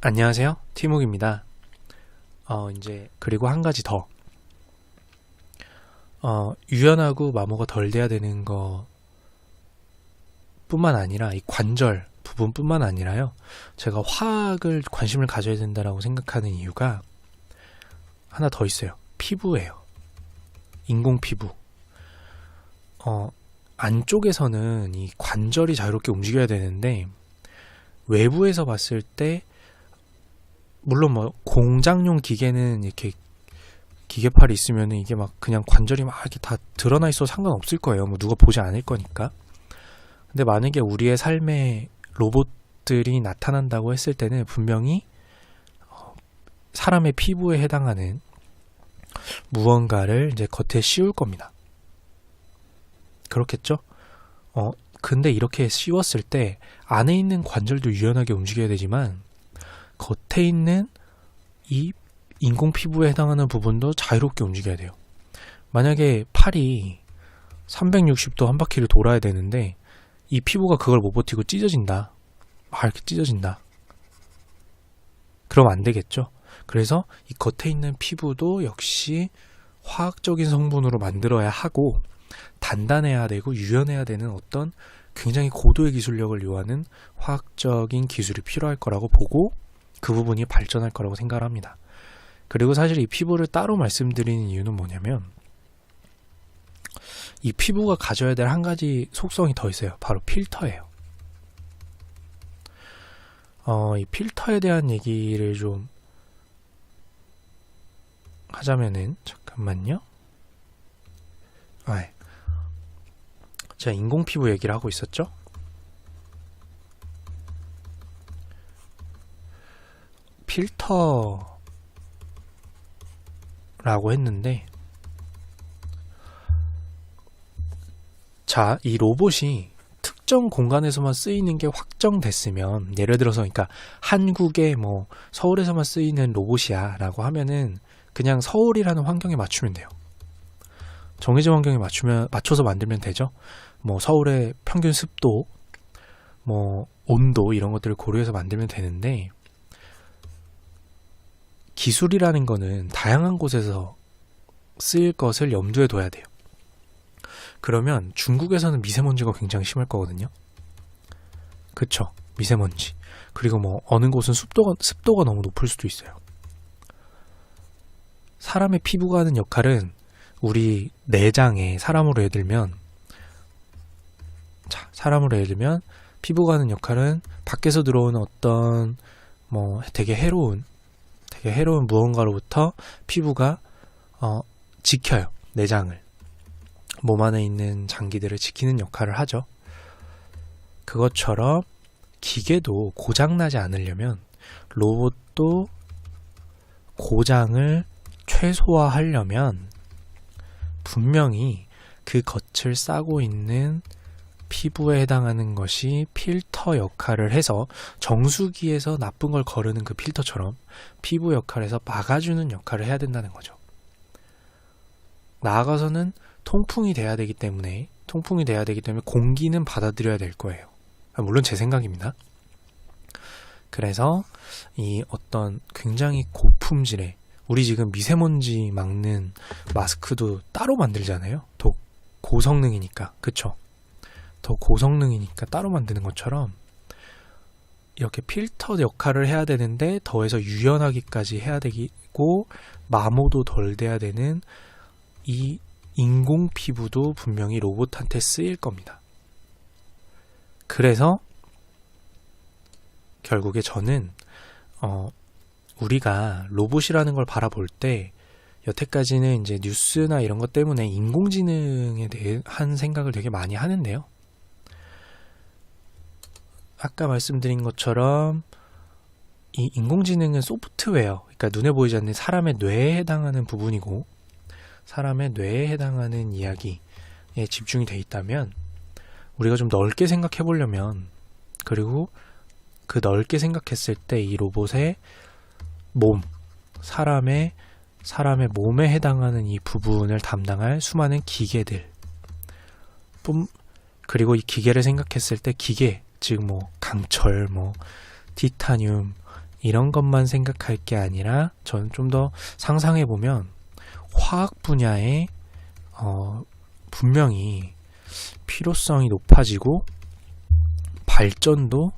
안녕하세요. 티목입니다. 그리고 한 가지 더. 유연하고 마모가 덜 돼야 되는 거 뿐만 아니라 이 관절 부분뿐만 아니라요. 제가 화학을 관심을 가져야 된다라고 생각하는 이유가 하나 더 있어요. 피부예요. 인공 피부. 안쪽에서는 이 관절이 자유롭게 움직여야 되는데 외부에서 봤을 때 물론 공장용 기계는 이렇게 기계팔이 있으면은 이게 막 그냥 관절이 막 이렇게 다 드러나 있어도 상관없을 거예요. 누가 보지 않을 거니까. 근데 만약에 우리의 삶에 로봇들이 나타난다고 했을 때는 분명히 사람의 피부에 해당하는 무언가를 이제 겉에 씌울 겁니다. 그렇겠죠? 근데 이렇게 씌웠을 때 안에 있는 관절도 유연하게 움직여야 되지만 겉에 있는 이 인공 피부에 해당하는 부분도 자유롭게 움직여야 돼요. 만약에 팔이 360도 한 바퀴를 돌아야 되는데 이 피부가 그걸 못 버티고 찢어진다. 막 이렇게 찢어진다. 그럼 안 되겠죠. 그래서 이 겉에 있는 피부도 역시 화학적인 성분으로 만들어야 하고 단단해야 되고 유연해야 되는 어떤 굉장히 고도의 기술력을 요하는 화학적인 기술이 필요할 거라고 보고 그 부분이 발전할 거라고 생각을 합니다. 그리고 사실 이 피부를 따로 말씀드리는 이유는 뭐냐면 이 피부가 가져야 될 한 가지 속성이 더 있어요. 바로 필터예요. 이 필터에 대한 얘기를 좀 하자면은 잠깐만요. 제가 인공 피부 얘기를 하고 있었죠? 필터라고 했는데 자, 이 로봇이 특정 공간에서만 쓰이는 게 확정됐으면 예를 들어서 그러니까 한국에 서울에서만 쓰이는 로봇이야 라고 하면은 그냥 서울이라는 환경에 맞추면 돼요. 정해진 환경에 맞춰서 만들면 되죠. 서울의 평균 습도, 온도 이런 것들을 고려해서 만들면 되는데 기술이라는 거는 다양한 곳에서 쓰일 것을 염두에 둬야 돼요. 그러면 중국에서는 미세먼지가 굉장히 심할 거거든요. 그쵸? 미세먼지. 그리고 어느 곳은 습도가 너무 높을 수도 있어요. 사람의 피부가 하는 역할은 우리 내장에 사람으로 예를 들면 피부가 하는 역할은 밖에서 들어오는 어떤 되게 해로운 무언가로부터 피부가 지켜요. 내장을. 몸 안에 있는 장기들을 지키는 역할을 하죠. 그것처럼 기계도 고장나지 않으려면 로봇도 고장을 최소화하려면 분명히 그 겉을 싸고 있는 피부에 해당하는 것이 필터 역할을 해서 정수기에서 나쁜 걸 거르는 그 필터처럼 피부 역할에서 막아주는 역할을 해야 된다는 거죠. 나아가서는 통풍이 돼야 되기 때문에 공기는 받아들여야 될 거예요. 물론 제 생각입니다. 그래서 이 어떤 굉장히 고품질의 우리 지금 미세먼지 막는 마스크도 따로 만들잖아요. 더 고성능이니까. 그쵸? 더 고성능이니까 따로 만드는 것처럼 이렇게 필터 역할을 해야 되는데 더해서 유연하기까지 해야 되고 마모도 덜 돼야 되는 이 인공 피부도 분명히 로봇한테 쓰일 겁니다. 그래서 결국에 저는 우리가 로봇이라는 걸 바라볼 때 여태까지는 이제 뉴스나 이런 것 때문에 인공지능에 대한 생각을 되게 많이 하는데요. 아까 말씀드린 것처럼 이 인공지능은 소프트웨어, 그러니까 눈에 보이지 않는 사람의 뇌에 해당하는 부분이고 사람의 뇌에 해당하는 이야기에 집중이 돼 있다면 우리가 좀 넓게 생각해 보려면 그리고 그 넓게 생각했을 때 이 로봇의 몸, 사람의 몸에 해당하는 이 부분을 담당할 수많은 기계들 그리고 이 기계를 생각했을 때 기계, 즉 강철, 티타늄 이런 것만 생각할 게 아니라 저는 좀 더 상상해 보면 화학 분야에 분명히 필요성이 높아지고 발전도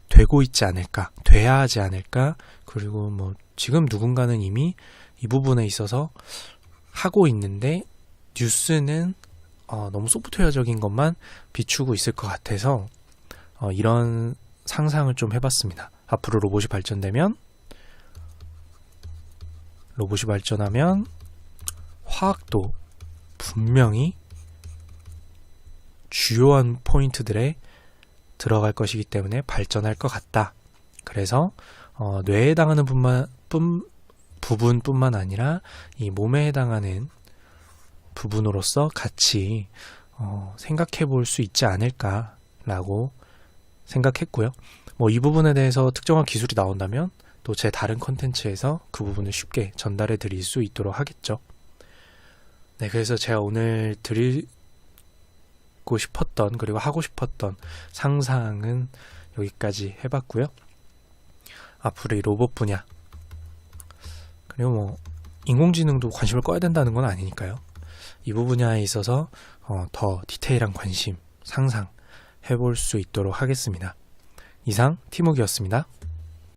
되고 있지 않을까, 돼야 하지 않을까. 그리고 뭐 지금 누군가는 이미 이 부분에 있어서 하고 있는데 뉴스는 너무 소프트웨어적인 것만 비추고 있을 것 같아서 이런 상상을 좀 해봤습니다. 앞으로 로봇이 발전하면 화학도 분명히 주요한 포인트들에 들어갈 것이기 때문에 발전할 것 같다. 그래서 뇌에 해당하는 부분뿐만 아니라 이 몸에 해당하는 부분으로서 같이 생각해 볼 수 있지 않을까라고 생각했고요. 뭐 이 부분에 대해서 특정한 기술이 나온다면 또 제 다른 컨텐츠에서 그 부분을 쉽게 전달해 드릴 수 있도록 하겠죠. 네, 그래서 제가 오늘 드리고 싶었던 그리고 하고 싶었던 상상은 여기까지 해봤고요. 앞으로 이 로봇 분야 그리고 뭐 인공지능도 관심을 꺼야 된다는 건 아니니까요. 이 분야에 있어서 더 디테일한 관심, 상상 해볼 수 있도록 하겠습니다. 이상 티묵이었습니다.